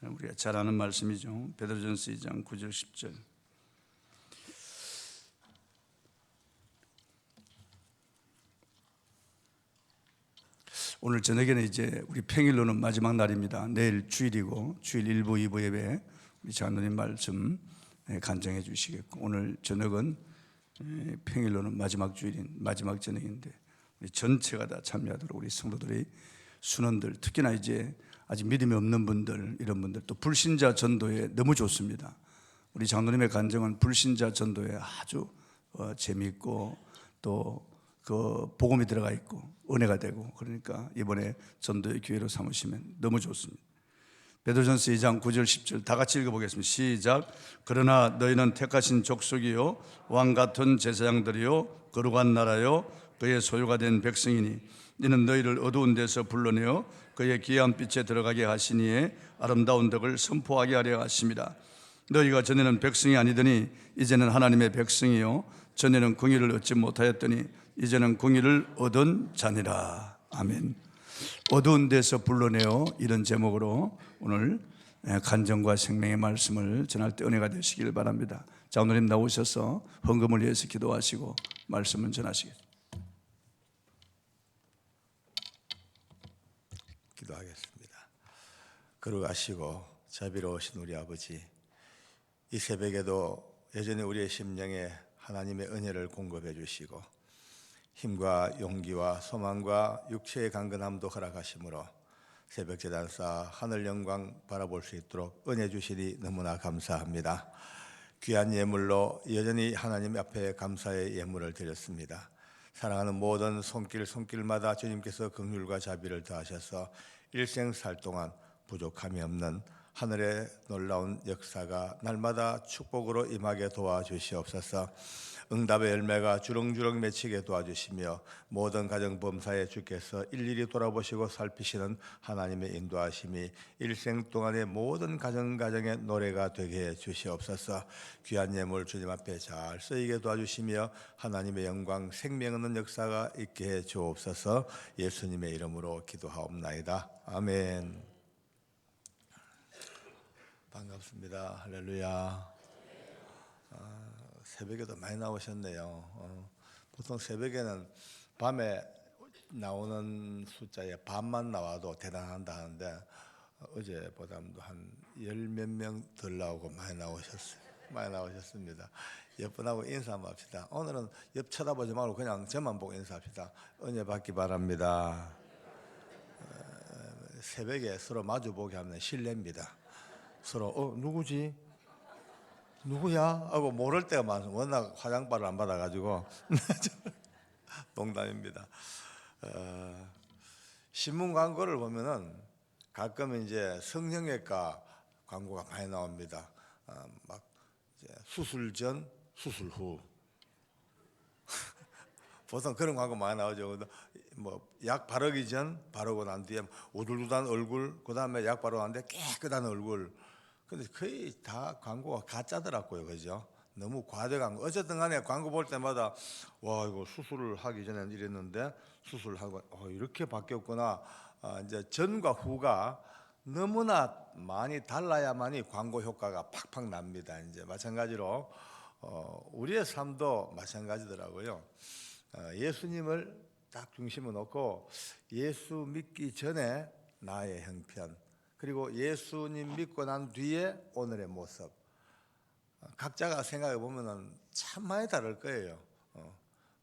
우리가 잘 아는 말씀이죠. 베드로전서 2장 9절 10절. 오늘 저녁에는 이제 우리 평일로는 마지막 날입니다. 내일 주일이고 주일 1부 2부 예배 우리 장로님 말씀 간증해 주시겠고, 오늘 저녁은 평일로는 마지막 주일인 마지막 저녁인데 우리 전체가 다 참여하도록 우리 성도들이 순원들, 특히나 이제 아직 믿음이 없는 분들, 이런 분들, 또 불신자 전도에 너무 좋습니다. 우리 장로님의 간증은 불신자 전도에 아주 재미있고 또 그 복음이 들어가 있고 은혜가 되고, 그러니까 이번에 전도의 기회로 삼으시면 너무 좋습니다. 베드로전서 2장 9절 10절 다 같이 읽어보겠습니다. 시작. 그러나 너희는 택하신 족속이요 왕 같은 제사장들이요 거룩한 나라요 그의 소유가 된 백성이니 이는 너희를 어두운 데서 불러내어 그의 귀한 빛에 들어가게 하시니에 아름다운 덕을 선포하게 하려 하심이라. 너희가 전에는 백성이 아니더니 이제는 하나님의 백성이요 전에는 공의를 얻지 못하였더니 이제는 공의를 얻은 자니라. 아멘. 어두운 데서 불러내어, 이런 제목으로 오늘 간정과 생명의 말씀을 전할 때 은혜가 되시길 바랍니다. 장로님 나오셔서 헌금을 위해서 기도하시고 말씀을 전하시겠습니다. 기도하겠습니다. 거룩하시고 자비로우신 우리 아버지, 이 새벽에도 여전히 우리의 심령에 하나님의 은혜를 공급해 주시고 힘과 용기와 소망과 육체의 강건함도 허락하심으로 새벽 제단사 하늘 영광 바라볼 수 있도록 은혜 주시니 너무나 감사합니다. 귀한 예물로 여전히 하나님 앞에 감사의 예물을 드렸습니다. 사랑하는 모든 손길마다 주님께서 긍휼과 자비를 더하셔서 일생 살 동안 부족함이 없는 하늘의 놀라운 역사가 날마다 축복으로 임하게 도와주시옵소서. 응답의 열매가 주렁주렁 맺히게 도와주시며 모든 가정 범사에 주께서 일일이 돌아보시고 살피시는 하나님의 인도하심이 일생 동안의 모든 가정의 노래가 되게 해 주시옵소서. 귀한 예물 주님 앞에 잘 쓰이게 도와주시며 하나님의 영광 생명 없는 역사가 있게 해 주옵소서. 예수님의 이름으로 기도하옵나이다. 아멘. 반갑습니다. 할렐루야. 새벽에도 많이 나오셨네요. 보통 새벽에는 밤에 나오는 숫자의 반만 나와도 대단하다 하는데 어제보다도 한 10몇 명 덜 나오고 많이 나오셨습니다. 옆분하고 인사 한번 합시다. 오늘은 옆 쳐다보지 말고 그냥 저만 보고 인사합시다. 은혜 받기 바랍니다. 새벽에 서로 마주보게 하면 실례입니다. 서로 누구지? 누구야? 하고 모를 때가 많아요. 워낙 화장발을 안 받아가지고. 농담입니다. 신문 광고를 보면은 가끔 이제 성형외과 광고가 많이 나옵니다. 막 이제 수술 전, 수술 후. 보통 그런 광고 많이 나오죠. 뭐 약 바르기 전, 바르고 난 뒤에 우둘두단 얼굴, 그 다음에 약 바르고 난 뒤에 깨끗한 얼굴. 근데 거의 다 광고가 가짜더라고요. 그죠? 너무 과대광고. 어쨌든 간에 광고 볼 때마다 와, 이거 수술을 하기 전에는 이랬는데 수술하고 이렇게 바뀌었구나. 이제 전과 후가 너무나 많이 달라야만이 광고 효과가 팍팍 납니다. 이제 마찬가지로 우리의 삶도 마찬가지더라고요. 예수님을 딱 중심에 놓고 예수 믿기 전에 나의 형편, 그리고 예수님 믿고 난 뒤에 오늘의 모습, 각자가 생각해 보면은 참 많이 다를 거예요.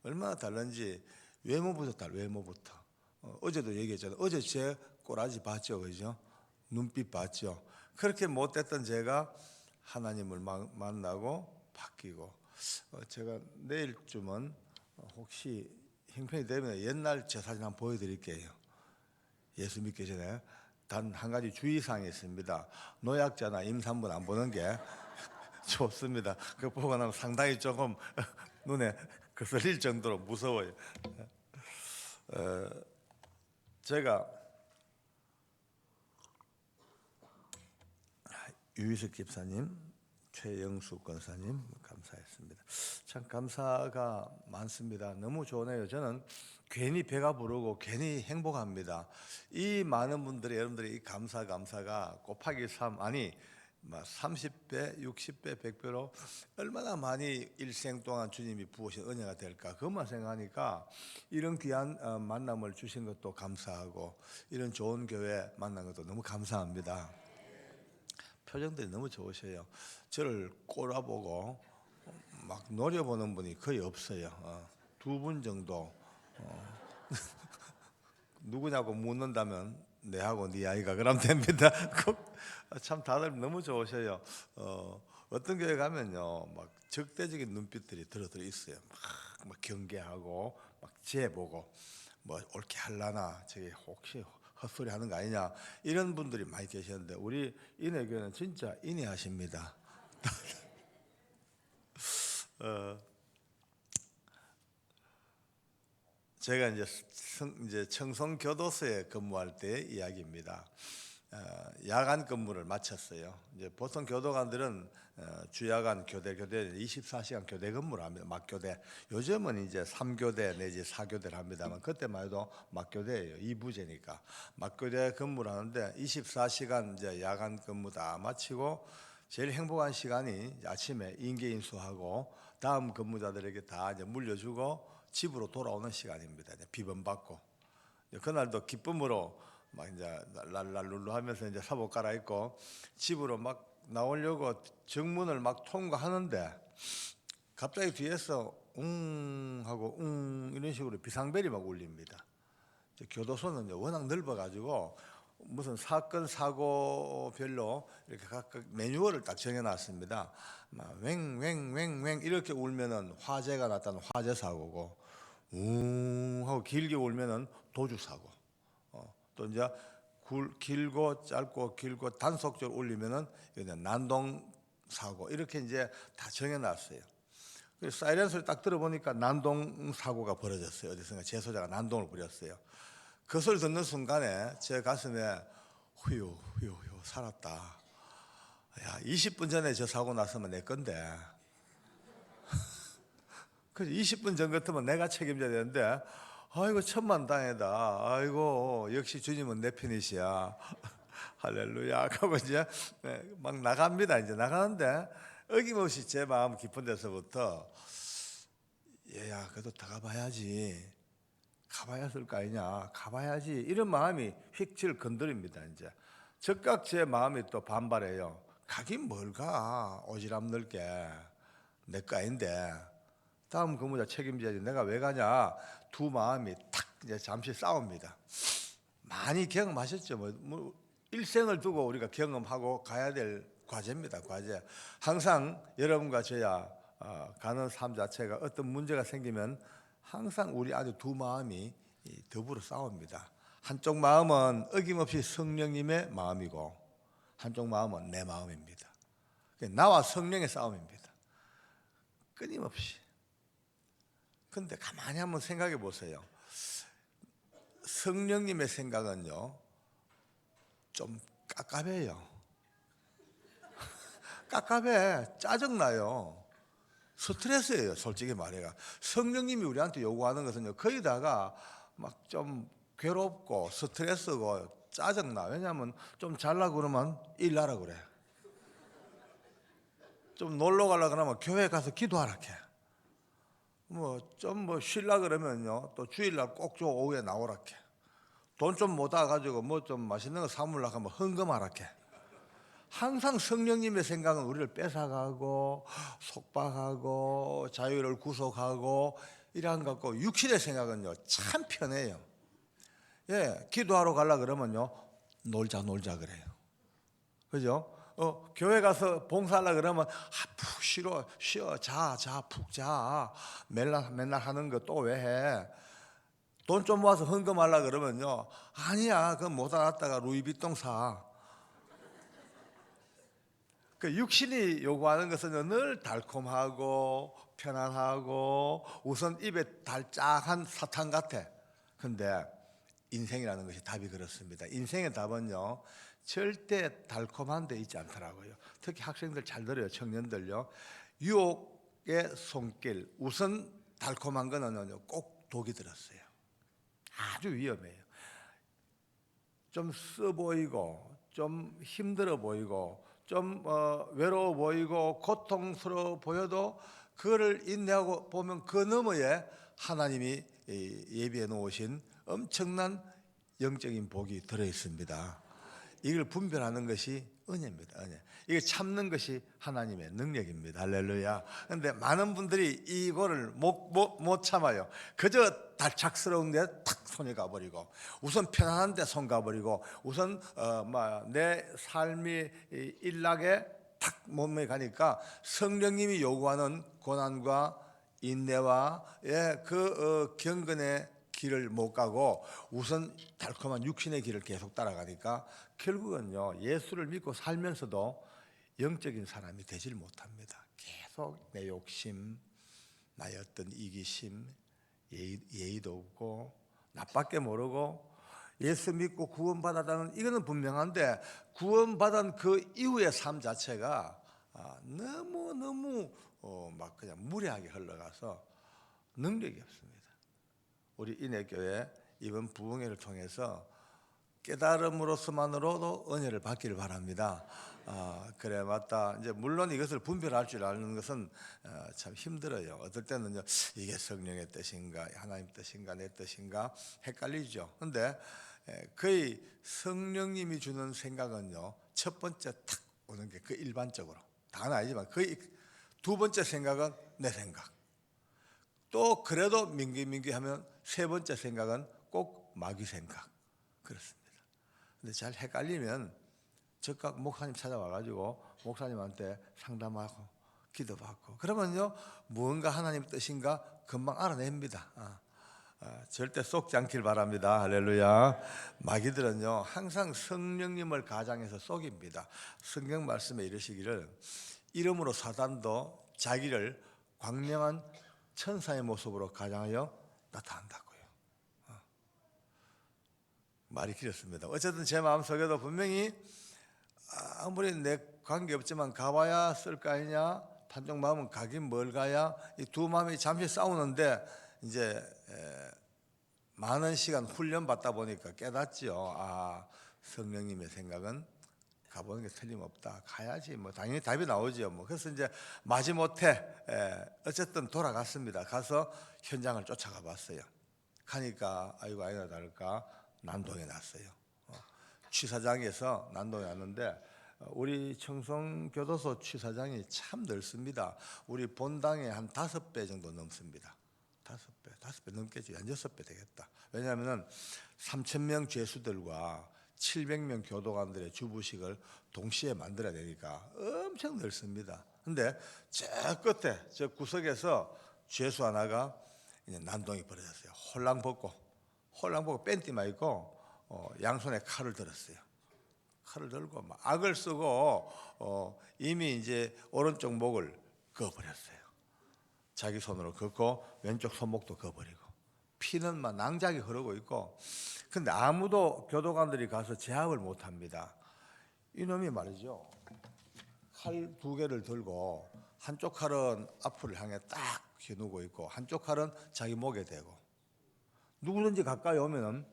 얼마나 다른지 외모부터 외모부터. 어제도 얘기했잖아요. 어제 제 꼬라지 봤죠, 그죠? 눈빛 봤죠. 그렇게 못됐던 제가 하나님을 만나고 바뀌고, 제가 내일쯤은 혹시 형편이 되면 옛날 제 사진 한번 보여드릴게요. 예수 믿기 전에. 단 한 가지 주의사항이 있습니다. 노약자나 임산부는 안 보는 게 좋습니다. 그거 보고 나면 상당히 조금 눈에 거슬릴 정도로 무서워요. 제가 유희석 집사님, 최영수 권사님 감사했습니다. 참 감사가 많습니다. 너무 좋네요. 저는 괜히 배가 부르고 괜히 행복합니다. 이 많은 분들이 여러분들이 이 감사가 곱하기 3 아니 30배, 60배, 100배로 얼마나 많이 일생 동안 주님이 부으신 은혜가 될까 그것만 생각하니까 이런 귀한 만남을 주신 것도 감사하고 이런 좋은 교회 만난 것도 너무 감사합니다. 표정들이 너무 좋으셔요. 저를 꼬라보고 막 노려보는 분이 거의 없어요. 2분 정도 누구냐고 묻는다면 내하고 네 아이가 그럼 됩니다. 참 다들 너무 좋으셔요. 어떤 교회 가면요, 막 적대적인 눈빛들이 들어 있어요. 막 경계하고 막 재보고 뭐 옳게 할라나 저게 혹시 헛소리 하는 거 아니냐 이런 분들이 많이 계셨는데 우리 인혜교회는 진짜 인혜하십니다. 제가 이제 청송교도소에 근무할 때 이야기입니다. 야간 근무를 마쳤어요. 이제 보통 교도관들은 주야간 교대 24시간 교대 근무를 합니다. 막교대. 요즘은 이제 3교대 내지 4교대를 합니다만 그때만 해도 막교대예요. 2부제니까 막교대 근무를 하는데 24시간 이제 야간 근무 다 마치고 제일 행복한 시간이 아침에 인계인수하고 다음 근무자들에게 다 이제 물려주고 집으로 돌아오는 시간입니다. 비번 받고 그날도 기쁨으로 막 이제 랄랄룰루 하면서 이제 사복 갈아입고 집으로 막 나오려고 정문을 막 통과하는데 갑자기 뒤에서 하고 이런 식으로 비상벨이 막 울립니다. 교도소는 이제 워낙 넓어가지고 무슨 사건 사고별로 이렇게 각각 매뉴얼을 딱 정해놨습니다. 막 왱왱왱왱 이렇게 울면은 화재가 났다는 화재 사고고, 하고 길게 울면은 도주 사고. 또 이제 길고 짧고 길고 단속적으로 울리면은 난동 사고 이렇게 이제 다 정해놨어요. 사이렌 소리 딱 들어보니까 난동 사고가 벌어졌어요. 어디선가 재소자가 난동을 부렸어요. 그 소리 듣는 순간에 제 가슴에 후유 살았다. 야, 20분 전에 저 사고 났으면 내 건데. 그래서 20분 전 같으면 내가 책임져야 되는데, 아이고 천만다행이다. 아이고 역시 주님은 내 편이시야. 할렐루야. 하고 이제 막 나갑니다. 이제 나가는데 어김없이 제 마음 깊은 데서부터 얘야 그래도 더 가봐야지. 가봐야 했을 거 아니냐. 가봐야지. 이런 마음이 휙 건드립니다. 이제 즉각 제 마음이 또 반발해요. 가긴 뭘 가. 오지랖 넓게. 내 거 아닌데. 다음 근무자 책임져야지. 내가 왜 가냐. 두 마음이 탁 이제 잠시 싸웁니다. 많이 경험하셨죠. 뭐 일생을 두고 우리가 경험하고 가야 될 과제입니다. 과제. 항상 여러분과 저야 가는 삶 자체가 어떤 문제가 생기면 항상 우리 안에 두 마음이 더불어 싸웁니다. 한쪽 마음은 어김없이 성령님의 마음이고 한쪽 마음은 내 마음입니다. 나와 성령의 싸움입니다. 끊임없이. 그런데 가만히 한번 생각해 보세요. 성령님의 생각은요 좀 깝깝해요. 깝깝해. 짜증나요. 스트레스예요. 솔직히 말해가. 성령님이 우리한테 요구하는 것은요 거의 다가 막 좀 괴롭고 스트레스고 짜증나. 왜냐하면 좀 잘라 그러면 일하라 그래. 좀 놀러 가려 그러면 교회 가서 기도하라 해. 좀 쉴라 그러면요 또 주일날 꼭 저 오후에 나오라 해. 돈 좀 모아 가지고 뭐 좀 맛있는 거 사물라 하면 헌금하라 해. 항상 성령님의 생각은 우리를 뺏어가고 속박하고 자유를 구속하고 이러한 것 같고 육신의 생각은요 참 편해요. 예, 기도하러 가려 그러면요 놀자 그래요. 그죠? 교회 가서 봉사하려 그러면 푹 쉬어 자 푹 자. 맨날 하는 거 또 왜 해? 돈 좀 모아서 헌금하려 그러면요 아니야 그건 못 알았다가 루이비통 사. 그 육신이 요구하는 것은 늘 달콤하고 편안하고 우선 입에 달짝한 사탕 같아. 근데 인생이라는 것이 답이 그렇습니다. 인생의 답은요 절대 달콤한 데 있지 않더라고요. 특히 학생들 잘 들어요. 청년들요. 유혹의 손길, 우선 달콤한 거는 꼭 독이 들었어요. 아주 위험해요. 좀 써 보이고 좀 힘들어 보이고 좀 외로워 보이고 고통스러워 보여도 그거를 인내하고 보면 그 너머에 하나님이 예비해 놓으신 엄청난 영적인 복이 들어 있습니다. 이걸 분별하는 것이 은혜입니다. 은혜. 이거 참는 것이 하나님의 능력입니다. 할렐루야. 그런데 많은 분들이 이거를 못 참아요. 그저 달착스러운데 탁 손이 가버리고, 우선 편안한데 손 가버리고, 우선 내 삶이 일락에 탁 몸에 가니까 성령님이 요구하는 고난과 인내와 그 경건의 길을 못 가고 우선 달콤한 육신의 길을 계속 따라가니까 결국은요, 예수를 믿고 살면서도 영적인 사람이 되질 못합니다. 계속 내 욕심, 나의 어떤 이기심, 예의도 없고 나밖에 모르고, 예수 믿고 구원받았다는 이거는 분명한데 구원받은 그 이후의 삶 자체가 너무 막 그냥 무례하게 흘러가서 능력이 없습니다. 우리 인해교회 이번 부흥회를 통해서 깨달음으로서만으로도 은혜를 받기를 바랍니다. 그래 맞다. 이제 물론 이것을 분별할 줄 아는 것은 참 힘들어요. 어떨 때는요, 이게 성령의 뜻인가, 하나님 뜻인가, 내 뜻인가 헷갈리죠. 그런데 거의 성령님이 주는 생각은요, 첫 번째 탁 오는 게 그 일반적으로 다는 아니지만 거의 두 번째 생각은 내 생각. 또 그래도 민기민기하면 세 번째 생각은 꼭 마귀 생각. 그렇습니다. 근데 잘 헷갈리면 즉각 목사님 찾아와가지고 목사님한테 상담하고 기도받고 그러면요, 무언가 하나님 뜻인가 금방 알아냅니다. 절대 속지 않길 바랍니다. 할렐루야. 마귀들은요, 항상 성령님을 가장해서 속입니다. 성경 말씀에 이르시기를 이름으로 사단도 자기를 광명한 천사의 모습으로 가장하여 나타난다고요. 말이 길었습니다. 어쨌든 제 마음속에도 분명히 아무리 내 관계없지만 가봐야 쓸 거 아니냐, 한쪽 마음은 가긴 뭘 가야, 이 두 마음이 잠시 싸우는데 이제 많은 시간 훈련 받다 보니까 깨닫지요. 성령님의 생각은 가보는 게 틀림없다. 가야지 뭐 당연히 답이 나오지요. 뭐 그래서 이제 마지못해 어쨌든 돌아갔습니다. 가서 현장을 쫓아가 봤어요. 가니까 아이고 아니나 다를까 난동이 났어요. 취사장에서 난동이 났는데 우리 청송교도소 취사장이 참 넓습니다. 우리 본당에 한 5배 정도 넘습니다. 5배 넘겠지. 한 6배 되겠다. 왜냐하면 3,000명 죄수들과 700명 교도관들의 주부식을 동시에 만들어야 되니까 엄청 넓습니다. 근데 저 끝에 저 구석에서 죄수 하나가 이제 난동이 벌어졌어요. 홀랑 벗고 뺀띠만 입고 양손에 칼을 들었어요. 칼을 들고 막 악을 쓰고 이미 이제 오른쪽 목을 그어버렸어요. 자기 손으로 긋고 왼쪽 손목도 그어버리고 피는 막 낭자게 흐르고 있고, 근데 아무도 교도관들이 가서 제압을 못합니다. 이놈이 말이죠, 칼 2개를 들고 한쪽 칼은 앞을 향해 딱 겨누고 있고 한쪽 칼은 자기 목에 대고, 누구든지 가까이 오면은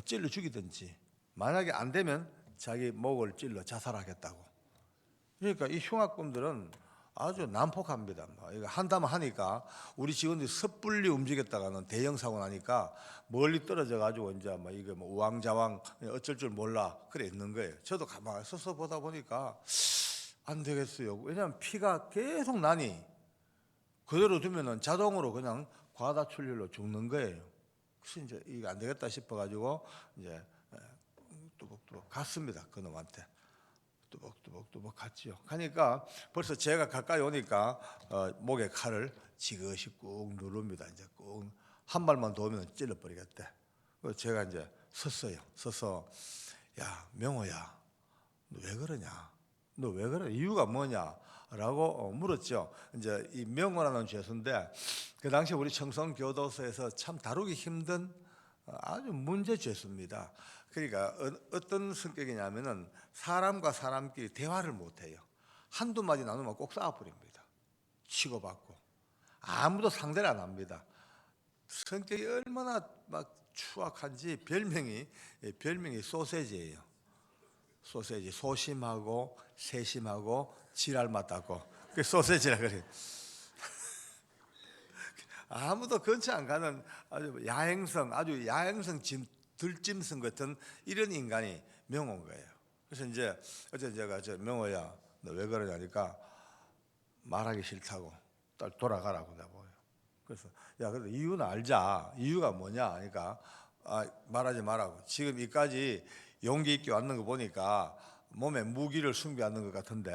찔러 죽이든지, 만약에 안 되면 자기 목을 찔러 자살하겠다고. 그러니까 이 흉악범들은 아주 난폭합니다. 이거 한다면 하니까 우리 직원들이 섣불리 움직였다가는 대형 사고 나니까 멀리 떨어져 가지고 이제 이게 우왕좌왕 어쩔 줄 몰라 그래 있는 거예요. 저도 가만히 서서 보다 보니까 안 되겠어요. 왜냐하면 피가 계속 나니 그대로 두면은 자동으로 그냥 과다출혈로 죽는 거예요. 그래서 이제 이게 안 되겠다 싶어 가지고 이제 뚜벅뚜벅 갔습니다. 그놈한테. 뚜벅뚜벅 갔지요. 가니까 벌써 제가 가까이 오니까 목에 칼을 지그시 꾹 누릅니다. 이제 꾹 한 발만 더 오면 찔러버리겠대. 그래서 제가 이제 섰어요. 서서 야 명호야, 너 왜 그러냐? 너 왜 그래? 이유가 뭐냐? 라고 물었죠. 이제 이 명호라는 죄수인데 그 당시 우리 청송교도소에서 참 다루기 힘든 아주 문제 죄수입니다. 그러니까 어떤 성격이냐면은 사람과 사람끼리 대화를 못해요. 한두 마디 나누면 꼭 싸워버립니다. 치고받고 아무도 상대를 안 합니다. 성격이 얼마나 막 추악한지 별명이 소세지예요. 소세지, 소심하고 세심하고 지랄 맞다고 그 소세지라 그래요. 아무도 근처 안 가는 아주 야행성 들짐승 같은 이런 인간이 명호인 거예요. 그래서 이제 어제 제가 명호야 너 왜 그러냐니까 말하기 싫다고 딸 돌아가라고 내가 보여. 그래서 야 그래도 이유는 알자. 이유가 뭐냐 하니까 말하지 말라고. 지금 이까지 용기 있게 왔는 거 보니까 몸에 무기를 숨겨왔는 것 같은데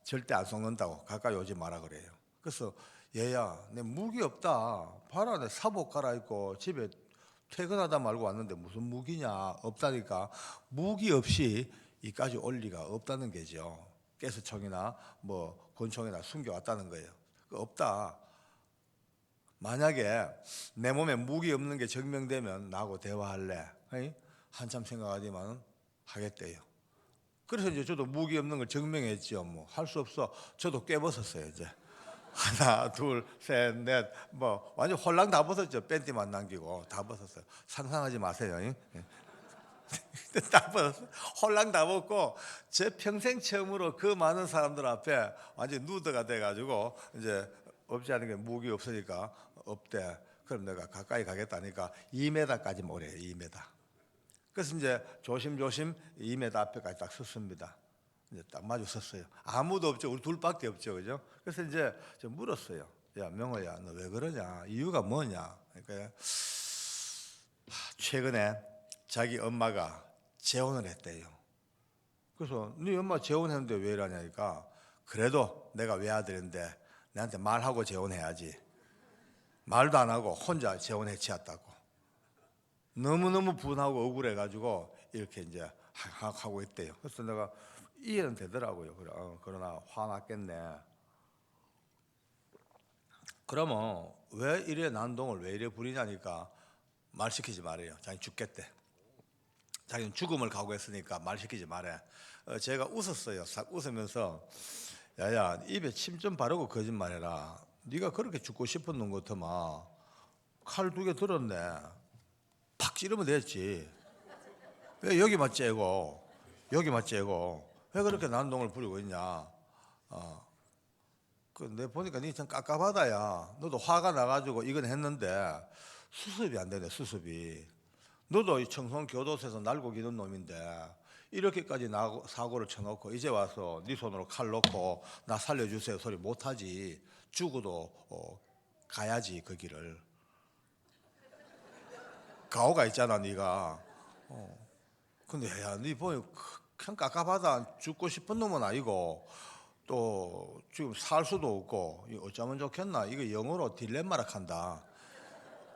절대 안 속는다고 가까이 오지 마라 그래요. 그래서 얘야 내 무기 없다. 봐라 내 사복 갈아입고 집에 퇴근하다 말고 왔는데 무슨 무기냐. 없다니까. 무기 없이 이까지 올 리가 없다는 게죠. 가스총이나 뭐 권총이나 숨겨왔다는 거예요. 없다. 만약에 내 몸에 무기 없는 게 증명되면 나하고 대화할래? 한참 생각하지만 하겠대요. 그래서 이제 저도 무기 없는 걸 증명했죠. 뭐 할 수 없어. 저도 꿰벗었어요. 이제 하나, 둘, 셋, 넷, 뭐 완전 홀랑 다 벗었죠. 팬티만 남기고 다 벗었어요. 상상하지 마세요. 다 벗었어요. 홀랑 다 벗고 제 평생 처음으로 그 많은 사람들 앞에 완전 누드가 돼가지고 이제 없지 않은 게 무기 없으니까 없대. 그럼 내가 가까이 가겠다니까 2m까지 오래요. 2m. 그래서 이제 조심조심 2m 앞에까지 딱 섰습니다. 이제 딱 마주 섰어요. 아무도 없죠. 우리 둘밖에 없죠, 그죠? 그래서 이제 저 물었어요. 야 명호야, 너 왜 그러냐? 이유가 뭐냐? 그러니까 최근에 자기 엄마가 재혼을 했대요. 그래서 네 엄마 재혼했는데 왜 이러냐니까 그래도 내가 외아들인데 내한테 말하고 재혼해야지. 말도 안 하고 혼자 재혼해 치웠다고. 너무너무 분하고 억울해가지고 이렇게 이제 하고 있대요. 그래서 내가 이해는 되더라고요. 그래, 그러나 화났겠네. 그러면 왜 이래 난동을 왜 이래 부리냐니까 말 시키지 말아요. 자기 죽겠대. 자기는 죽음을 각오했으니까 말 시키지 말해. 제가 웃었어요. 싹 웃으면서 야야 입에 침 좀 바르고 거짓말해라. 네가 그렇게 죽고 싶은 놈 같으면 칼 2개 들었네. 팍 찌르면 됐지. 왜 여기만 째고 왜 그렇게 난동을 부리고 있냐. 내 보니까 니 참 깝깝하다야. 너도 화가 나가지고 이건 했는데 수습이 안 되네. 수습이. 너도 이 청송교도소에서 날고 기는 놈인데 이렇게까지 사고를 쳐놓고 이제 와서 네 손으로 칼 놓고 나 살려주세요 소리 못하지. 죽어도 가야지 그 길을. 가오가 있잖아 네가. 근데 야, 네 보니 그냥 깝깝하다. 죽고 싶은 놈은 아니고 또 지금 살 수도 없고 어쩌면 좋겠나. 이거 영어로 딜레마라 한다.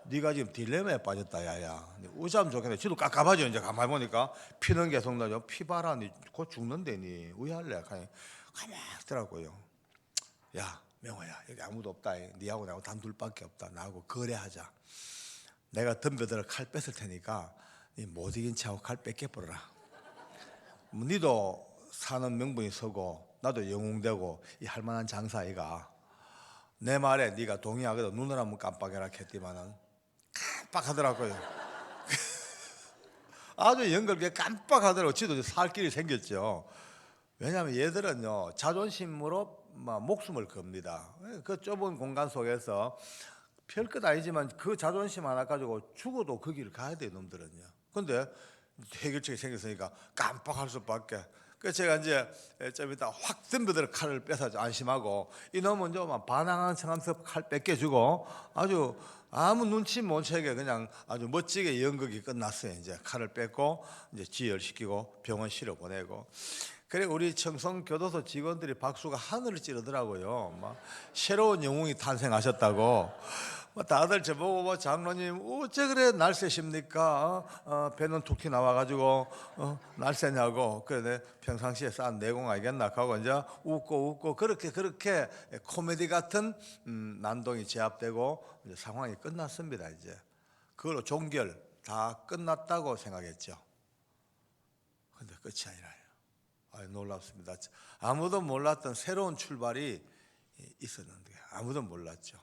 네가 지금 딜레마에 빠졌다 야야. 어쩌면 좋겠네. 지도 깝깝하죠. 이제 가만히 보니까 피는 계속 나죠. 피 봐라. 곧 죽는데 니 우야할래. 가만히 있더라고요. 야 명호야 여기 아무도 없다. 니하고 나하고 단 둘밖에 없다. 나하고 거래하자. 내가 덤벼들어 칼 뺐을 테니까 니 못 이긴 체하고 칼 뺏겨버려라. 니도 사는 명분이 서고 나도 영웅되고 이 할만한 장사이가. 내 말에 네가 동의하거든. 눈을 한번 깜빡해라 했더니만은 깜빡하더라고요. 아주 연결게 깜빡하더라고. 지도 살 길이 생겼죠. 왜냐하면 얘들은요 자존심으로 막 목숨을 겁니다. 그 좁은 공간 속에서 별것 아니지만 그 자존심 하나 가지고 죽어도 그 길을 가야 돼요 놈들은요. 근데 해결책이 생겼으니까 깜빡할 수밖에. 그래서 제가 이제 좀 이따 확 덤벼들어 칼을 뺏어서 안심하고 이놈은 좀 반항하는 척하면서 칼 뺏겨주고 아주 아무 눈치 못 채게 그냥 아주 멋지게 연극이 끝났어요. 이제 칼을 뺏고 이제 지혈시키고 병원 실어 보내고. 그래 우리 청송교도소 직원들이 박수가 하늘을 찌르더라고요. 막 새로운 영웅이 탄생하셨다고. 다들 저보고 뭐 장로님 어째 그래 날쌔십니까? 배는 툭 튀 나와가지고 날쌔냐고. 그래 평상시에 쌓은 내공 알겠나 하고 이제 웃고 그렇게 코미디 같은 난동이 제압되고 이제 상황이 끝났습니다. 이제 그걸로 종결 다 끝났다고 생각했죠. 근데 끝이 아니라요. 놀랍습니다. 아무도 몰랐던 새로운 출발이 있었는데 아무도 몰랐죠.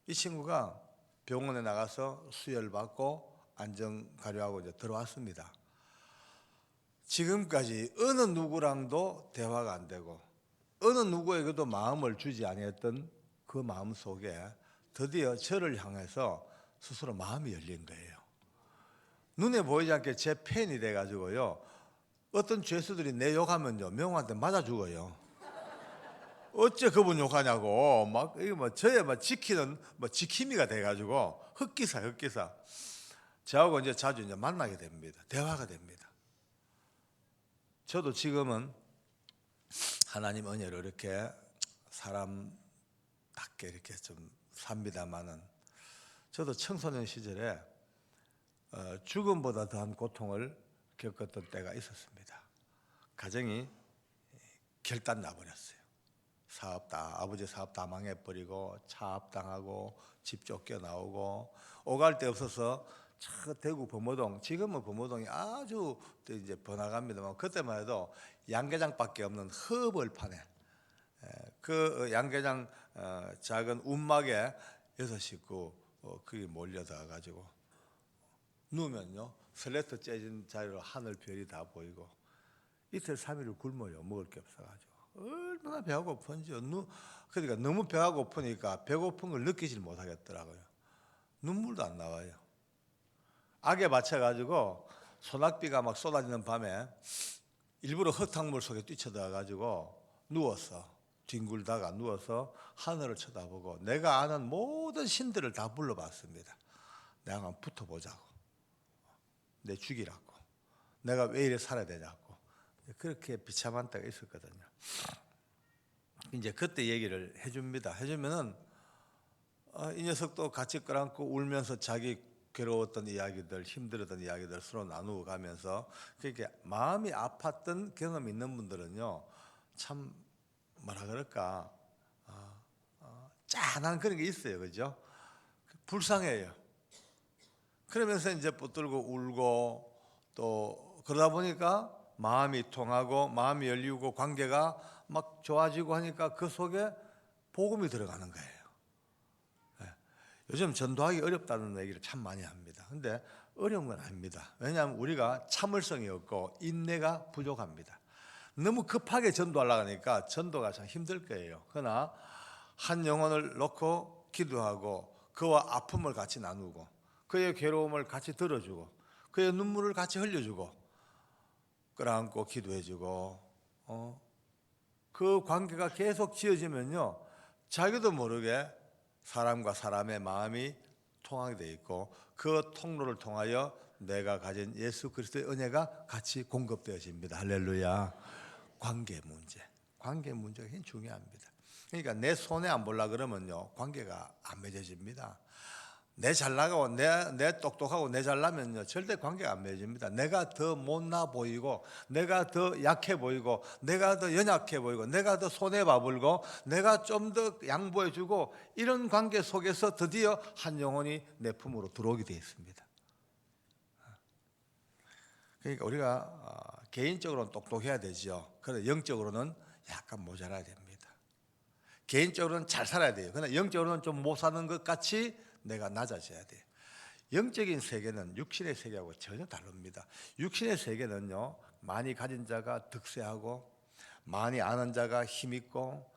이 친구가 병원에 나가서 수혈 받고 안정 가려하고 이제 들어왔습니다. 지금까지 어느 누구랑도 대화가 안 되고 어느 누구에게도 마음을 주지 아니했던 그 마음 속에 드디어 저를 향해서 스스로 마음이 열린 거예요. 눈에 보이지 않게 제 팬이 돼가지고요. 어떤 죄수들이 내 욕하면요 명호한테 맞아 죽어요. 어째 그분 욕하냐고 막 이게 뭐 저의 막 지키는 뭐 지킴이가 돼가지고 흑기사. 저하고 이제 자주 이제 만나게 됩니다. 대화가 됩니다. 저도 지금은 하나님 은혜로 이렇게 사람답게 이렇게 좀 삽니다만은 저도 청소년 시절에 죽음보다 더한 고통을 겪었던 때가 있었습니다. 가정이 결단 나버렸어요. 아버지 사업 다 망해버리고 차압당하고 집 쫓겨나오고 오갈 데 없어서 대구 범어동, 지금은 범어동이 아주 이제 번화가입니다만 그때만 해도 양계장밖에 없는 허벌판에 그 양계장 작은 움막에 6식구 그게 몰려들어 가지고 누우면요 슬래터 째진 자리로 하늘 별이 다 보이고 이틀 3일을 굶어요. 먹을 게 없어가지고 얼마나 배가 고픈지요. 그러니까 너무 배가 고프니까 배고픈 걸 느끼질 못하겠더라고요. 눈물도 안 나와요. 악에 맞춰가지고 소낙비가 막 쏟아지는 밤에 일부러 흙탕물 속에 뛰쳐들어가지고 뒹굴다가 누워서 하늘을 쳐다보고 내가 아는 모든 신들을 다 불러봤습니다. 내가 한번 붙어보자고, 내 죽이라고, 내가 왜 이래 살아야 되냐고. 그렇게 비참한 때가 있었거든요. 이제 그때 얘기를 해줍니다. 해주면은 이 녀석도 같이 끌안고 울면서 자기 괴로웠던 이야기들, 힘들었던 이야기들 서로 나누고 가면서 그렇게 마음이 아팠던 경험이 있는 분들은요, 참 뭐라 그럴까 짠한 그런 게 있어요, 그죠? 불쌍해요. 그러면서 이제 붙들고 울고 또 그러다 보니까 마음이 통하고 마음이 열리고 관계가 막 좋아지고 하니까 그 속에 복음이 들어가는 거예요. 요즘 전도하기 어렵다는 얘기를 참 많이 합니다. 근데 어려운 건 아닙니다. 왜냐하면 우리가 참을성이 없고 인내가 부족합니다. 너무 급하게 전도하려고 하니까 전도가 참 힘들 거예요. 그러나 한 영혼을 놓고 기도하고 그와 아픔을 같이 나누고 그의 괴로움을 같이 들어주고 그의 눈물을 같이 흘려주고 끌어안고 기도해주고 그 관계가 계속 지어지면요 자기도 모르게 사람과 사람의 마음이 통하게 돼 있고 그 통로를 통하여 내가 가진 예수 그리스도의 은혜가 같이 공급되어집니다. 할렐루야. 관계가 굉장히 중요합니다. 그러니까 내 손해 안 보려 그러면요 관계가 안 맺어집니다. 내 잘나가고 내 똑똑하고 내 잘나면요 절대 관계가 안 맺어집니다. 내가 더 못나 보이고 내가 더 약해 보이고 내가 더 연약해 보이고 내가 더 손해봐 불고 내가 좀 더 양보해 주고 이런 관계 속에서 드디어 한 영혼이 내 품으로 들어오게 되어 있습니다. 그러니까 우리가 개인적으로는 똑똑해야 되죠. 그런데 영적으로는 약간 모자라야 됩니다. 개인적으로는 잘 살아야 돼요. 그러나 영적으로는 좀 못 사는 것 같이 내가 낮아져야 돼요. 영적인 세계는 육신의 세계하고 전혀 다릅니다. 육신의 세계는요 많이 가진 자가 득세하고 많이 아는 자가 힘있고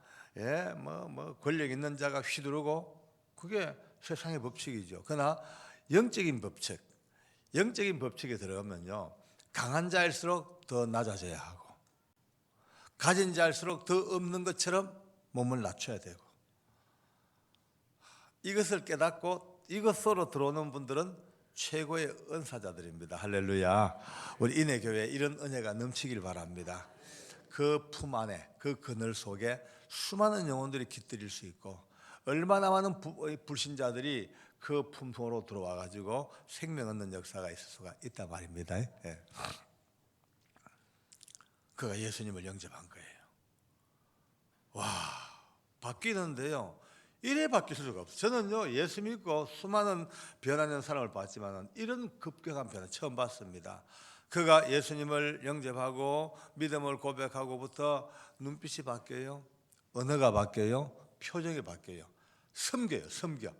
권력 있는 자가 휘두르고 그게 세상의 법칙이죠. 그러나 영적인 법칙에 들어가면요 강한 자일수록 더 낮아져야 하고 가진 자일수록 더 없는 것처럼 몸을 낮춰야 되고 이것을 깨닫고 이것으로 들어오는 분들은 최고의 은사자들입니다. 할렐루야. 우리 인해교회에 이런 은혜가 넘치길 바랍니다. 그 품 안에 그 그늘 속에 수많은 영혼들이 깃들일 수 있고 얼마나 많은 불신자들이 그 품속으로 들어와 가지고 생명 얻는 역사가 있을 수가 있단 말입니다. 그가 예수님을 영접한 거예요. 와, 바뀌는데요 이래 바뀔 수가 없어요. 저는요 예수 믿고 수많은 변화된 사람을 봤지만 이런 급격한 변화 처음 봤습니다. 그가 예수님을 영접하고 믿음을 고백하고부터 눈빛이 바뀌어요. 언어가 바뀌어요. 표정이 바뀌어요. 섬겨요. 섬겨.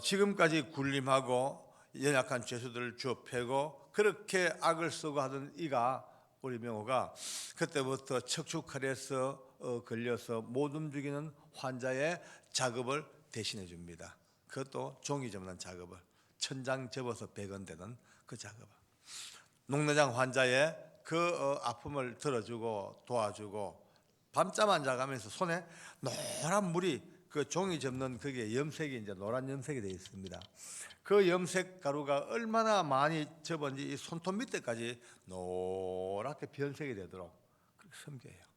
지금까지 굴림하고 연약한 죄수들을 주워 패고 그렇게 악을 쓰고 하던 이가, 우리 명호가 그때부터 척추칼에서 걸려서 못 움직이는 환자의 작업을 대신해 줍니다. 그것도 종이 접는 작업을, 천장 접어서 백원되는 그 작업을, 녹내장 환자의 그 아픔을 들어주고 도와주고, 밤잠 안 자가면서 손에 노란 물이, 그 종이 접는 그게 염색이 이제 노란 염색이 되어 있습니다. 그 염색 가루가 얼마나 많이 접은지 이 손톱 밑에까지 노랗게 변색이 되도록 그렇게 섬겨요.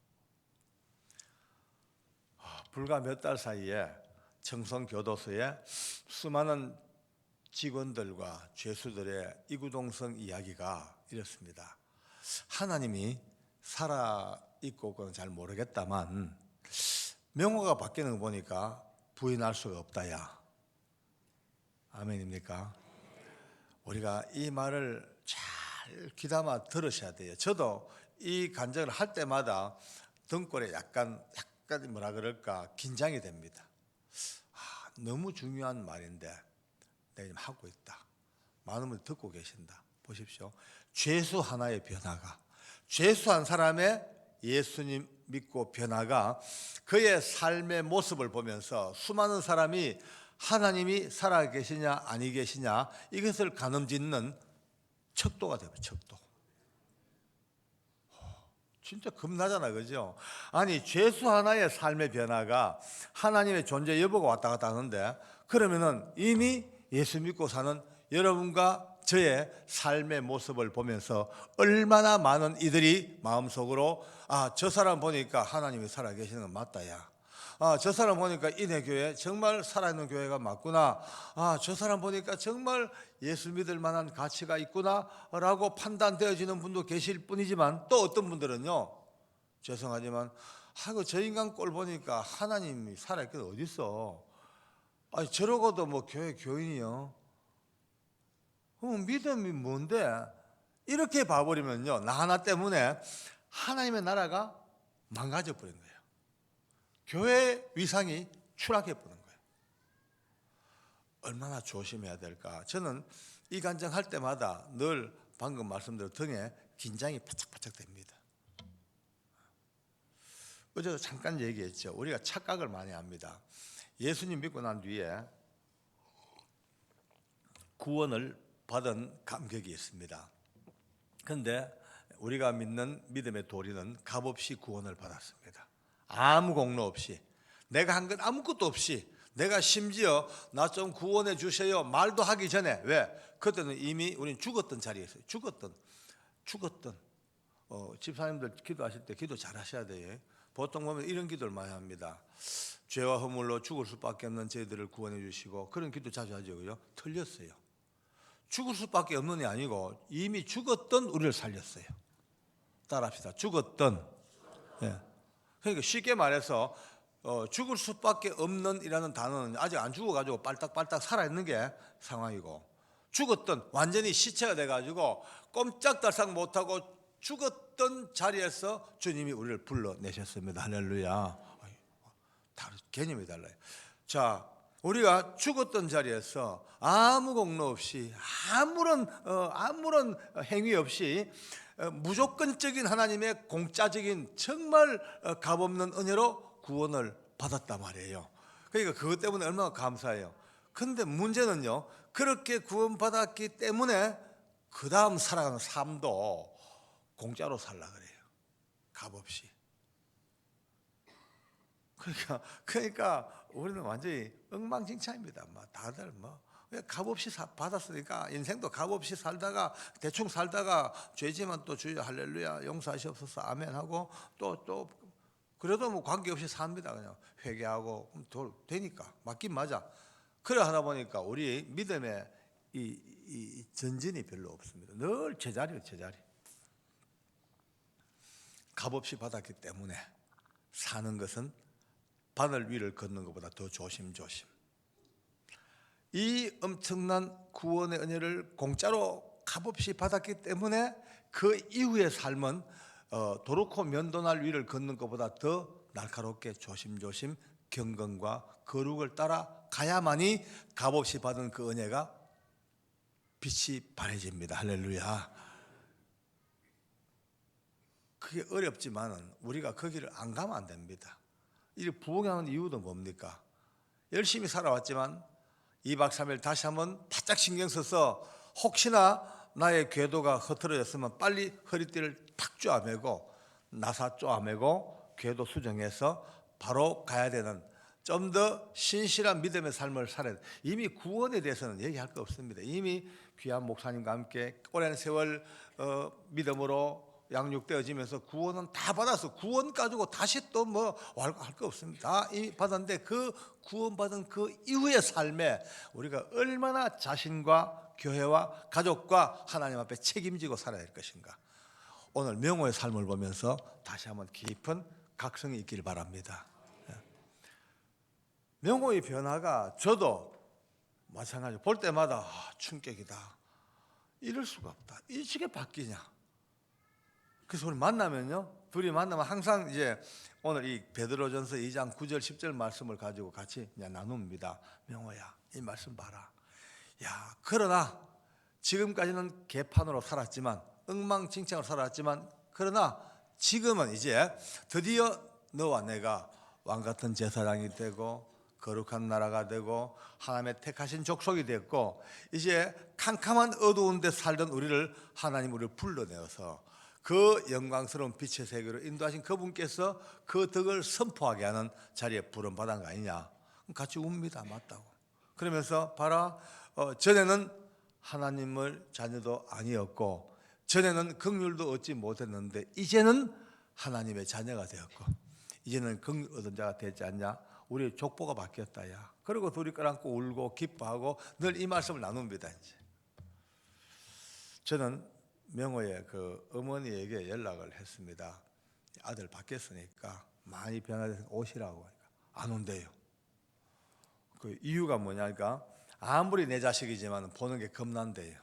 불과 몇 달 사이에 청송교도소에 수많은 직원들과 죄수들의 이구동성 이야기가 이렇습니다. 하나님이 살아있고 그건 잘 모르겠다만 명호가 바뀌는 거 보니까 부인할 수가 없다야. 아멘입니까? 우리가 이 말을 잘 귀담아 들으셔야 돼요. 저도 이 간증을 할 때마다 등골에 약간 뭐라 그럴까 긴장이 됩니다. 너무 중요한 말인데 내가 지금 하고 있다. 많은 분들 듣고 계신다. 보십시오. 죄수 하나의 변화가, 죄수 한 사람의 예수님 믿고 변화가 그의 삶의 모습을 보면서 수많은 사람이 하나님이 살아계시냐 아니 계시냐 이것을 가늠짓는 척도가 되고, 척도. 진짜 겁나잖아, 그죠? 아니, 죄수 하나의 삶의 변화가 하나님의 존재 여부가 왔다 갔다 하는데, 그러면은 이미 예수 믿고 사는 여러분과 저의 삶의 모습을 보면서 얼마나 많은 이들이 마음속으로 저 사람 보니까 하나님이 살아계시는 건 맞다, 야. 저 사람 보니까 이네 교회 정말 살아있는 교회가 맞구나. 저 사람 보니까 정말 예수 믿을 만한 가치가 있구나 라고 판단되어지는 분도 계실 뿐이지만, 또 어떤 분들은요, 죄송하지만 저 인간 꼴 보니까 하나님이 살아있긴 어디 있어. 저러고도 뭐 교회 교인이요. 그럼 믿음이 뭔데? 이렇게 봐버리면요, 나 하나 때문에 하나님의 나라가 망가져 버린 거예요. 교회 위상이 추락해 버린 거예요. 얼마나 조심해야 될까? 저는 이 간증할 때마다 늘 방금 말씀대로 등에 긴장이 바짝바짝 됩니다. 어제도 잠깐 얘기했죠. 우리가 착각을 많이 합니다. 예수님 믿고 난 뒤에 구원을 받은 감격이 있습니다. 그런데 우리가 믿는 믿음의 도리는 값없이 구원을 받았습니다. 아무 공로 없이, 내가 한 건 아무것도 없이, 내가 심지어 나 좀 구원해 주세요 말도 하기 전에, 왜? 그때는 이미 우린 죽었던 자리에서 죽었던 집사님들 기도하실 때 기도 잘 하셔야 돼요. 보통 보면 이런 기도를 많이 합니다. 죄와 허물로 죽을 수밖에 없는 저희들을 구원해 주시고, 그런 기도 자주 하죠. 그죠? 틀렸어요. 죽을 수밖에 없는 게 아니고 이미 죽었던 우리를 살렸어요. 따라합시다. 죽었던. 예. 그러니까 쉽게 말해서 죽을 수밖에 없는 이라는 단어는 아직 안 죽어가지고 빨딱빨딱 살아있는 게 상황이고, 죽었던, 완전히 시체가 돼가지고 꼼짝달싹 못하고 죽었던 자리에서 주님이 우리를 불러내셨습니다. 할렐루야. 다른 개념이 달라요. 자, 우리가 죽었던 자리에서 아무 공로 없이, 아무런 행위 없이 무조건적인 하나님의 공짜적인 정말 값없는 은혜로 구원을 받았단 말이에요. 그러니까 그것 때문에 얼마나 감사해요. 그런데 문제는요, 그렇게 구원받았기 때문에 그 다음 살아가는 삶도 공짜로 살라 그래요. 값없이. 그러니까 우리는 완전히 엉망진창입니다. 다들 값없이 받았으니까, 인생도 값없이 살다가 대충 살다가 죄지만 또 주여 할렐루야 용서하시옵소서 아멘 하고 또 그래도 뭐 관계없이 삽니다. 그냥 회개하고 되니까 맞긴 맞아. 그래 하다 보니까 우리 믿음의 이 전진이 별로 없습니다. 늘 제자리예요, 제자리. 값없이 받았기 때문에 사는 것은 바늘 위를 걷는 것보다 더 조심조심. 이 엄청난 구원의 은혜를 공짜로 값없이 받았기 때문에 그 이후의 삶은 도르코 면도날 위를 걷는 것보다 더 날카롭게 조심조심 경건과 거룩을 따라 가야만이 값없이 받은 그 은혜가 빛이 발해집니다. 할렐루야. 그게 어렵지만은 우리가 거기를 안 가면 안 됩니다. 이 부흥하는 이유도 뭡니까? 열심히 살아왔지만 2박 3일 다시 한번 바짝 신경 써서 혹시나 나의 궤도가 흐트러졌으면 빨리 허리띠를 탁 쪼아매고 나사 쪼아매고 궤도 수정해서 바로 가야 되는, 좀 더 신실한 믿음의 삶을 살아야 돼. 이미 구원에 대해서는 얘기할 거 없습니다. 이미 귀한 목사님과 함께 오랜 세월 믿음으로 양육되어지면서 구원은 다 받아서 구원 가지고 다시 또 뭐 할 거 없습니다. 다 이미 받았는데 그 구원받은 그 이후의 삶에 우리가 얼마나 자신과 교회와 가족과 하나님 앞에 책임지고 살아야 할 것인가. 오늘 명호의 삶을 보면서 다시 한번 깊은 각성이 있길 바랍니다. 명호의 변화가 저도 마찬가지로 볼 때마다 충격이다. 이럴 수가 없다. 이렇게 바뀌냐. 그래서 우리 만나면요, 둘이 만나면 항상 이제 오늘 이 베드로전서 2장 9절 10절 말씀을 가지고 같이 이제 나눕니다. 명호야, 이 말씀 봐라. 야, 그러나 지금까지는 개판으로 살았지만, 엉망진창으로 살았지만, 그러나 지금은 이제 드디어 너와 내가 왕같은 제사장이 되고 거룩한 나라가 되고 하나님의 택하신 족속이 됐고, 이제 캄캄한 어두운 데 살던 하나님 우리를 불러내어서 그 영광스러운 빛의 세계로 인도하신 그분께서 그 덕을 선포하게 하는 자리에 부름받은 거 아니냐. 같이 웁니다. 맞다고. 그러면서 봐라, 전에는 하나님을 자녀도 아니었고 전에는 긍휼도 얻지 못했는데 이제는 하나님의 자녀가 되었고 이제는 긍휼 얻은 자가 되지 않냐. 우리의 족보가 바뀌었다. 야. 그리고 둘이 끌안고 울고 기뻐하고 늘 이 말씀을 나눕니다. 이제 저는 명호의 그 어머니에게 연락을 했습니다. 아들 바뀌었으니까 많이 변화돼서 오시라고 하니까 안 온대요. 그 이유가 뭐냐니까 아무리 내 자식이지만 보는 게 겁난대요.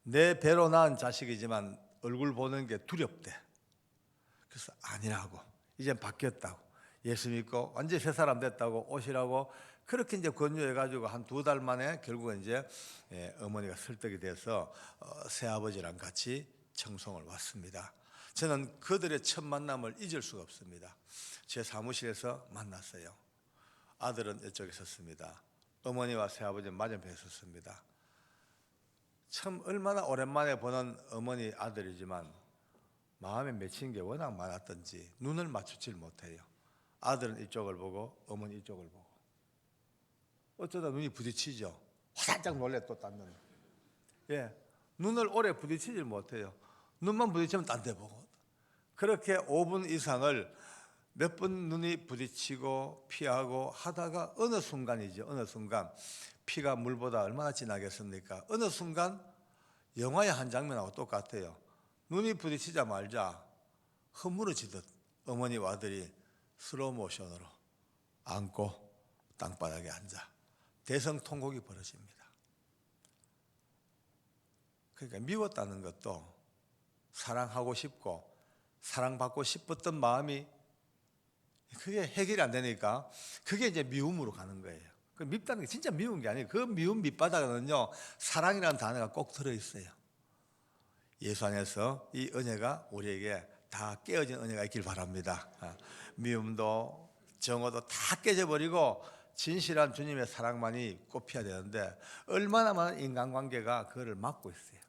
내 배로 낳은 자식이지만 얼굴 보는 게 두렵대. 그래서 아니라고, 이젠 바뀌었다고, 예수 믿고 완전히 새 사람 됐다고 오시라고 그렇게 이제 권유해가지고 한 2달 만에 결국은 이제 어머니가 설득이 돼서 새아버지랑 같이 청송을 왔습니다. 저는 그들의 첫 만남을 잊을 수가 없습니다. 제 사무실에서 만났어요. 아들은 이쪽에 섰습니다. 어머니와 새아버지는 맞은편에 섰습니다. 참 얼마나 오랜만에 보는 어머니 아들이지만 마음에 맺힌 게 워낙 많았던지 눈을 맞추질 못해요. 아들은 이쪽을 보고 어머니 이쪽을 보고 어쩌다 눈이 부딪히죠. 화들짝 놀래 또 딴 눈. 예, 눈을 오래 부딪히질 못해요. 눈만 부딪히면 딴 데 보고. 그렇게 5분 이상을 몇 번 눈이 부딪히고 피하고 하다가 어느 순간이죠. 어느 순간 피가 물보다 얼마나 진하겠습니까? 어느 순간 영화의 한 장면하고 똑같아요. 눈이 부딪히자마자 허물어지듯 어머니와 아들이 슬로우 모션으로 안고 땅바닥에 앉아 대성통곡이 벌어집니다. 그러니까 미웠다는 것도 사랑하고 싶고 사랑받고 싶었던 마음이 그게 해결이 안 되니까 그게 이제 미움으로 가는 거예요. 그 밉다는 게 진짜 미운 게 아니에요. 그 미움 밑바닥에는요 사랑이라는 단어가 꼭 들어있어요. 예수 안에서 이 은혜가 우리에게 다 깨어진 은혜가 있길 바랍니다. 미움도 정오도 다 깨져버리고 진실한 주님의 사랑만이 꼽혀야 되는데 얼마나 많은 인간관계가 그거를 막고 있어요.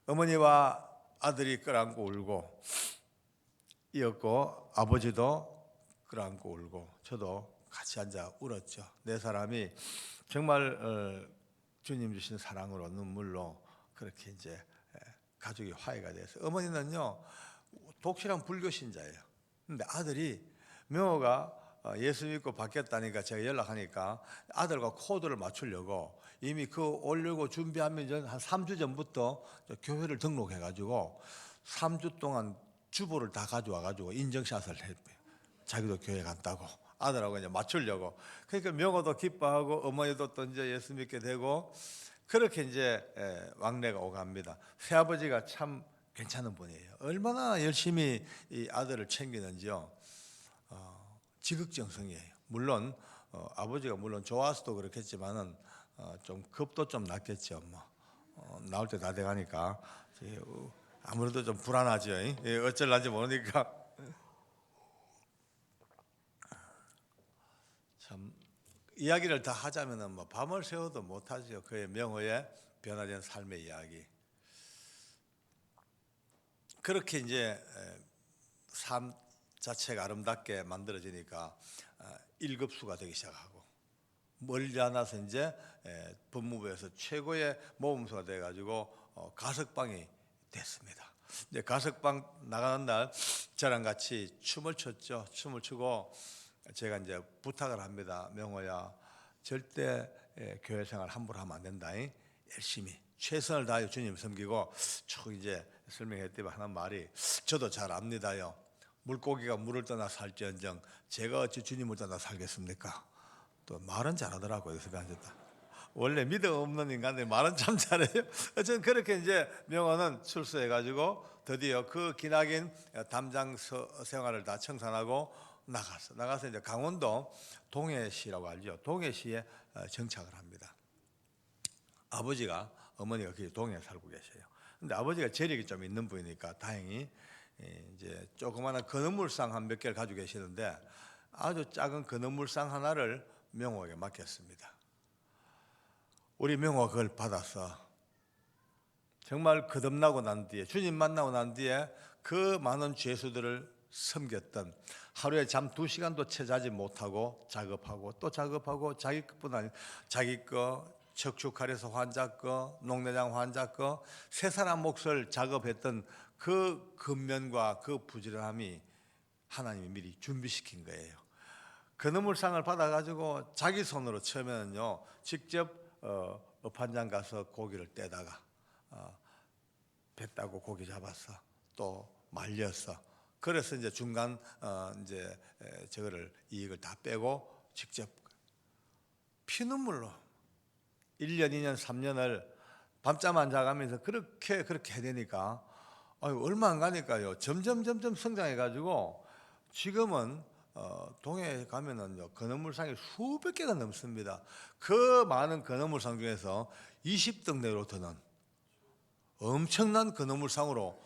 어머니와 아들이 끌안고 울고 이었고 아버지도 끌안고 울고 저도 같이 앉아 울었죠. 내 사람이 정말 주님 주신 사랑으로 눈물로 그렇게 이제 가족이 화해가 돼서 어머니는요 독실한 불교 신자예요. 근데 아들이 명호가 예수 믿고 바뀌었다니까 제가 연락하니까 아들과 코드를 맞추려고 이미 그 오려고 준비하면 한 3주 전부터 교회를 등록해가지고 3주 동안 주보를 다 가져와가지고 인증샷을 했대요. 자기도 교회 간다고 아들하고 이제 맞추려고. 그러니까 명호도 기뻐하고 어머니도 또 이제 예수 믿게 되고 그렇게 이제 왕래가 오갑니다. 새아버지가 참 괜찮은 분이에요. 얼마나 열심히 이 아들을 챙기는지요. 지극정성이에요. 물론 아버지가 물론 좋아서도 그렇겠지만은 좀 겁도 좀 났겠죠. 나올 때 다 돼가니까 아무래도 좀 불안하죠. 어쩔란지 모르니까 참 이야기를 다 하자면은 밤을 새워도 못하죠. 그의 명호의 변화된 삶의 이야기. 그렇게 이제 삶 자체가 아름답게 만들어지니까 1급수가 되기 시작하고 멀지 않아서 이제 법무부에서 최고의 모범수가 돼가지고 가석방이 됐습니다. 이제 가석방 나가는 날 저랑 같이 춤을 췄죠. 춤을 추고 제가 이제 부탁을 합니다. 명호야, 절대 교회 생활 함부로 하면 안 된다. 열심히 최선을 다해 주님 섬기고 쭉 이제 설명했더니 하는 말이 저도 잘 압니다요. 물고기가 물을 떠나 살지언정 제가 어찌 주님을 떠나 살겠습니까? 또 말은 잘하더라고요. 그래서 앉았다. 원래 믿음 없는 인간들 말은 참 잘해요. 어쨌든 그렇게 이제 명호는 출소해가지고 드디어 그 기나긴 담장 생활을 다 청산하고 나가서 이제 강원도 동해시라고 알죠. 동해시에 정착을 합니다. 아버지가 어머니가 그 동해에 살고 계셔요. 근데 아버지가 재력이 좀 있는 분이니까 다행히 이제 조그마한 건어물상 한 몇 개를 가지고 계시는데 아주 작은 건어물상 하나를 명호에게 맡겼습니다. 우리 명호가 그걸 받아서 정말 거듭나고 난 뒤에 주님 만나고 난 뒤에 그 많은 죄수들을 섬겼던 하루에 잠 2시간도 채 자지 못하고 작업하고 또 작업하고 자기 것뿐 아니고 자기 거 척추칼에서 환자 거 녹내장 환자 거 세 사람 몫을 작업했던 그 근면과 그 부지런함이 하나님이 미리 준비시킨 거예요. 건어물상을 받아가지고 자기 손으로 처음에는요 직접 업한장 가서 고기를 떼다가 배 따고 고기 잡았어. 또 말렸어. 그래서 이제 중간 이제 저거를 이익을 다 빼고 직접 피눈물로 1년, 2년, 3년을 밤잠 안 자가면서 그렇게 해야 되니까 얼마 안 가니까요. 점점 성장해가지고 지금은 동해에 가면은요 건어물상이 수백 개가 넘습니다. 그 많은 건어물상 중에서 20등 내로 드는 엄청난 건어물상으로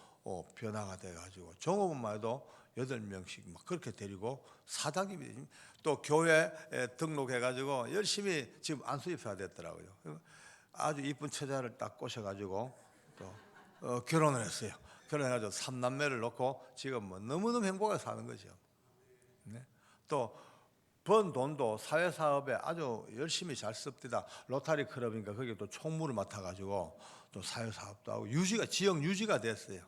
변화가 돼가지고 종업원만 해도 8명씩 막 그렇게 데리고 사장님이 또 교회 등록해가지고 열심히 지금 안수집사가 됐더라고요. 아주 이쁜 처자를 딱 꼬셔가지고 또 결혼을 했어요. 결혼해가지고 3남매를 놓고 지금 너무너무 행복하게 사는 거죠. 네? 또 번 돈도 사회사업에 아주 열심히 잘 씁니다. 로타리 클럽이니까 거기에 또 총무를 맡아가지고 또 사회사업도 하고 지역 유지가 됐어요.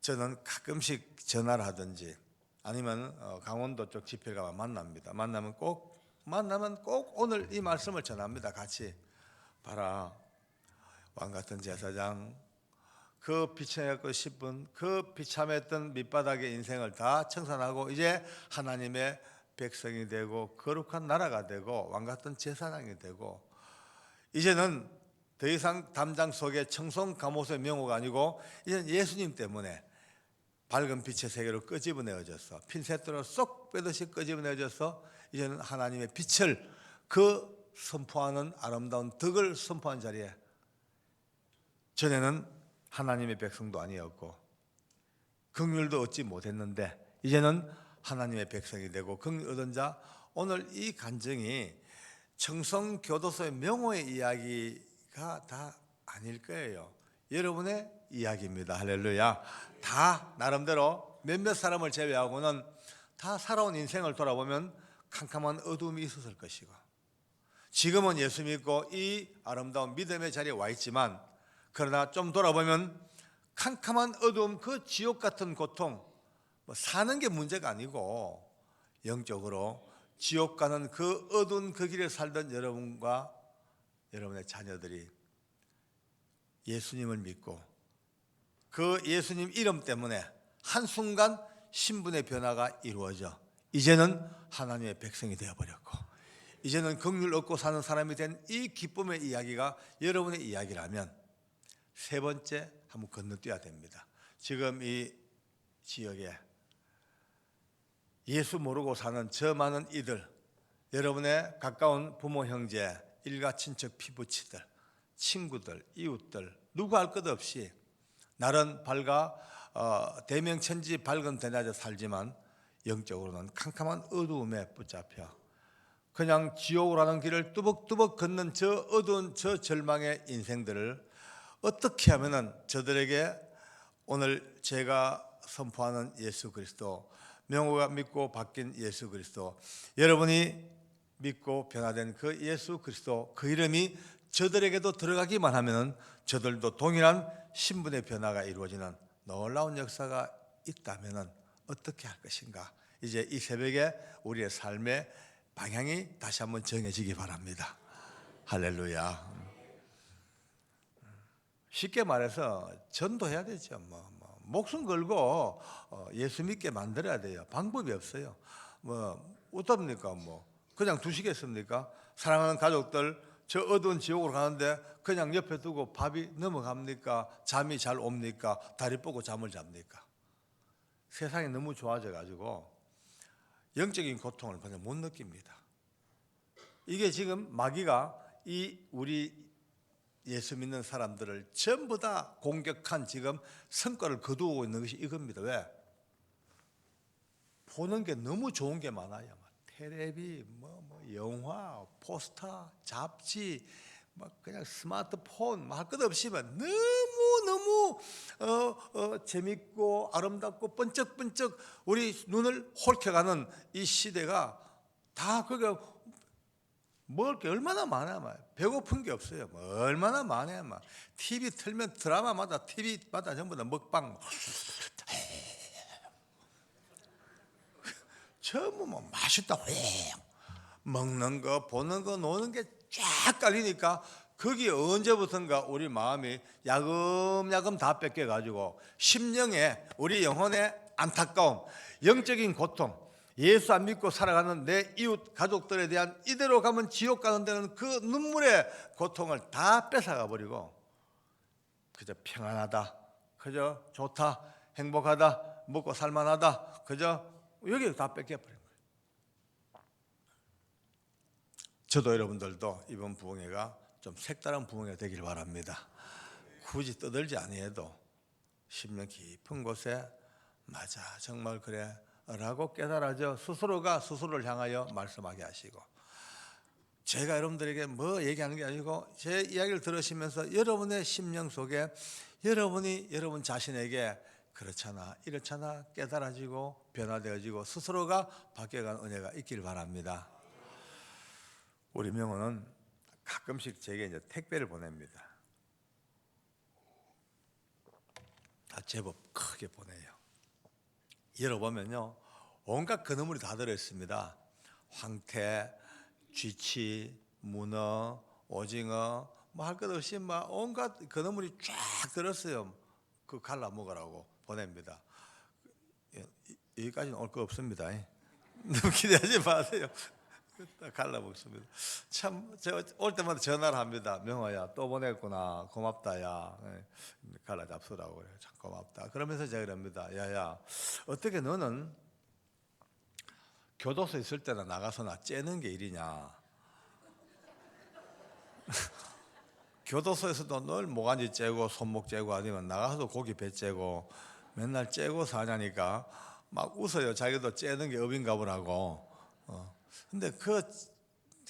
저는 가끔씩 전화를 하든지 아니면 강원도 쪽 집회 가면 만나면 꼭 오늘 이 말씀을 전합니다. 같이 봐라. 왕같은 제사장 그 비참했고 싶은 그 비참했던 밑바닥의 인생을 다 청산하고 이제 하나님의 백성이 되고 거룩한 나라가 되고 왕같은 제사장이 되고 이제는 더 이상 담장 속에 청송 감옥의 명호가 아니고 이제는 예수님 때문에 밝은 빛의 세계로 끄집어내어져서 핀셋으로 쏙 빼듯이 끄집어내어져서 이제는 하나님의 빛을 그 선포하는 아름다운 덕을 선포한 자리에 전에는 하나님의 백성도 아니었고 긍휼도 얻지 못했는데 이제는 하나님의 백성이 되고 긍휼 얻은 자 오늘 이 간증이 청송교도소의 명호의 이야기가 다 아닐 거예요. 여러분의 이야기입니다. 할렐루야. 다 나름대로 몇몇 사람을 제외하고는 다 살아온 인생을 돌아보면 캄캄한 어둠이 있었을 것이고 지금은 예수 믿고 이 아름다운 믿음의 자리에 와 있지만 그러나 좀 돌아보면 캄캄한 어둠 그 지옥 같은 고통 사는 게 문제가 아니고 영적으로 지옥 가는 그 어두운 그 길에 살던 여러분과 여러분의 자녀들이 예수님을 믿고 그 예수님 이름 때문에 한순간 신분의 변화가 이루어져 이제는 하나님의 백성이 되어버렸고 이제는 긍휼 얻고 사는 사람이 된 이 기쁨의 이야기가 여러분의 이야기라면 세 번째 한번 건너뛰어야 됩니다. 지금 이 지역에 예수 모르고 사는 저 많은 이들, 여러분의 가까운 부모, 형제, 일가, 친척, 피부치들, 친구들, 이웃들, 누구 할 것 없이 날은 밝아 대명천지 밝은 대낮에 살지만 영적으로는 캄캄한 어두움에 붙잡혀 그냥 지옥으로 가는 길을 뚜벅뚜벅 걷는 저 어두운 저 절망의 인생들을 어떻게 하면은 저들에게 오늘 제가 선포하는 예수 그리스도, 명호가 믿고 바뀐 예수 그리스도, 여러분이 믿고 변화된 그 예수 그리스도, 그 이름이 저들에게도 들어가기만 하면 저들도 동일한 신분의 변화가 이루어지는 놀라운 역사가 있다면 어떻게 할 것인가. 이제 이 새벽에 우리의 삶의 방향이 다시 한번 정해지기 바랍니다. 할렐루야. 쉽게 말해서 전도해야 되죠. 목숨 걸고 예수 믿게 만들어야 돼요. 방법이 없어요. 어떻습니까? 그냥 두시겠습니까? 사랑하는 가족들 저 어두운 지옥으로 가는데 그냥 옆에 두고 밥이 넘어갑니까? 잠이 잘 옵니까? 다리 뻗고 잠을 잡니까? 세상이 너무 좋아져 가지고 영적인 고통을 그냥 못 느낍니다. 이게 지금 마귀가 이 우리 예수 믿는 사람들을 전부 다 공격한 지금 성과를 거두고 있는 것이 이겁니다. 왜? 보는 게 너무 좋은 게 많아요. 텔레비, 영화, 포스터, 잡지, 그냥 스마트폰, 할 것 없이 너무 재밌고 아름답고 번쩍번쩍 우리 눈을 홀켜가는 이 시대가 다 그게 먹을 게 얼마나 많아. 배고픈 게 없어요. 얼마나 많아요. TV 틀면 드라마마다 TV마다 전부 다 먹방. 전부 맛있다. 먹는 거, 보는 거, 노는 게 쫙 깔리니까 거기에 언제부턴가 우리 마음이 야금야금 다 뺏겨가지고 심령에 우리 영혼의 안타까움, 영적인 고통, 예수 안 믿고 살아가는 내 이웃 가족들에 대한 이대로 가면 지옥 가는 데는 그 눈물의 고통을 다 뺏어가 버리고 그저 평안하다, 그저 좋다, 행복하다, 먹고 살만하다, 그저 여기 다 뺏겨버린 거예요. 저도 여러분들도 이번 부흥회가 좀 색다른 부흥회가 되길 바랍니다. 굳이 떠들지 아니해도 심령 깊은 곳에 맞아 정말 그래 라고 깨달아져 스스로가 스스로를 향하여 말씀하게 하시고, 제가 여러분들에게 얘기하는 게 아니고 제 이야기를 들으시면서 여러분의 심령 속에 여러분이 여러분 자신에게 그렇잖아 이렇잖아 깨달아지고 변화되어지고 스스로가 바뀌어가는 은혜가 있길 바랍니다. 우리 명호는 가끔씩 제게 이제 택배를 보냅니다. 제법 크게 보내요. 열어보면요 온갖 건어물이 다 들어있습니다. 황태, 쥐치, 문어, 오징어 할 것 없이 온갖 건어물이 쫙 들었어요. 그 갈라 먹으라고 보냅니다. 여기까지는 올 거 없습니다. 너무 기대하지 마세요. 갈라 먹습니다. 참 제가 올 때마다 전화를 합니다. 명호야 또 보냈구나 고맙다야. 갈라 잡수라고 그래요. 참 고맙다. 그러면서 제가 그럽니다. 야야 어떻게 너는 교도소 있을 때나 나가서 나 째는 게 일이냐. 교도소에서도 늘 모가지 째고 손목 째고 아니면 나가서도 고기 배 째고 맨날 째고 사냐니까 막 웃어요. 자기도 째는 게 업인가 보라고. 근데 그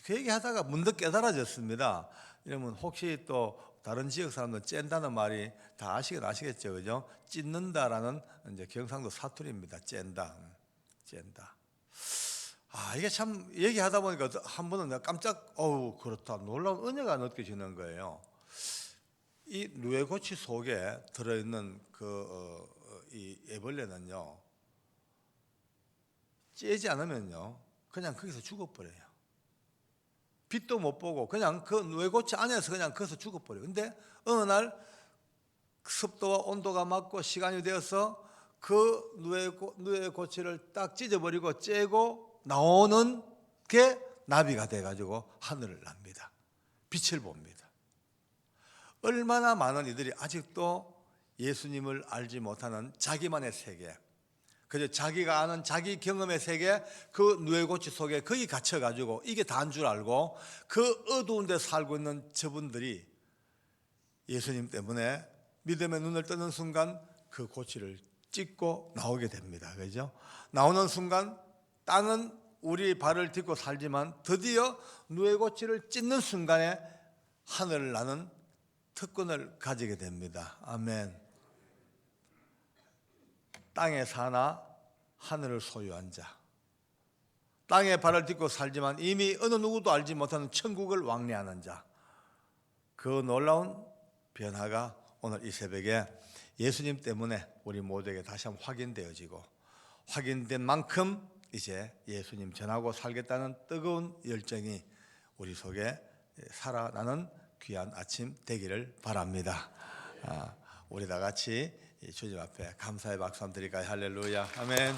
얘기하다가 문득 깨달아졌습니다. 이러면 혹시 또 다른 지역 사람들 쨘다는 말이 다 아시겠죠, 그죠? 찢는다라는 이제 경상도 사투리입니다. 쨘다. 이게 참 얘기하다 보니까 한 번은 내가 깜짝 그렇다 놀라운 은혜가 느껴지는 거예요. 이 누에고치 속에 들어있는 이 애벌레는요 째지 않으면요 그냥 거기서 죽어버려요. 빛도 못 보고 그냥 그 누에고치 안에서 그냥 거기서 죽어버려요. 근데 어느 날 습도와 온도가 맞고 시간이 되어서 그 누에고치를 딱 찢어버리고 째고 나오는 게 나비가 돼가지고 하늘을 납니다. 빛을 봅니다. 얼마나 많은 이들이 아직도 예수님을 알지 못하는 자기만의 세계, 그저 자기가 아는 자기 경험의 세계, 그 누에고치 속에 거기 갇혀가지고 이게 다인 줄 알고 그 어두운 데 살고 있는 저분들이 예수님 때문에 믿음의 눈을 뜨는 순간 그 고치를 찍고 나오게 됩니다. 그죠? 나오는 순간 땅은 우리 발을 딛고 살지만 드디어 누에고치를 찢는 순간에 하늘을 나는 특권을 가지게 됩니다. 아멘. 땅에 사나 하늘을 소유한 자, 땅에 발을 딛고 살지만 이미 어느 누구도 알지 못하는 천국을 왕래하는 자, 그 놀라운 변화가 오늘 이 새벽에 예수님 때문에 우리 모두에게 다시 한번 확인되어지고, 확인된 만큼 이제 예수님 전하고 살겠다는 뜨거운 열정이 우리 속에 살아나는 귀한 아침 되기를 바랍니다. 우리 다 같이 주님 앞에 감사의 박수 한번 드릴까요? 할렐루야, 아멘.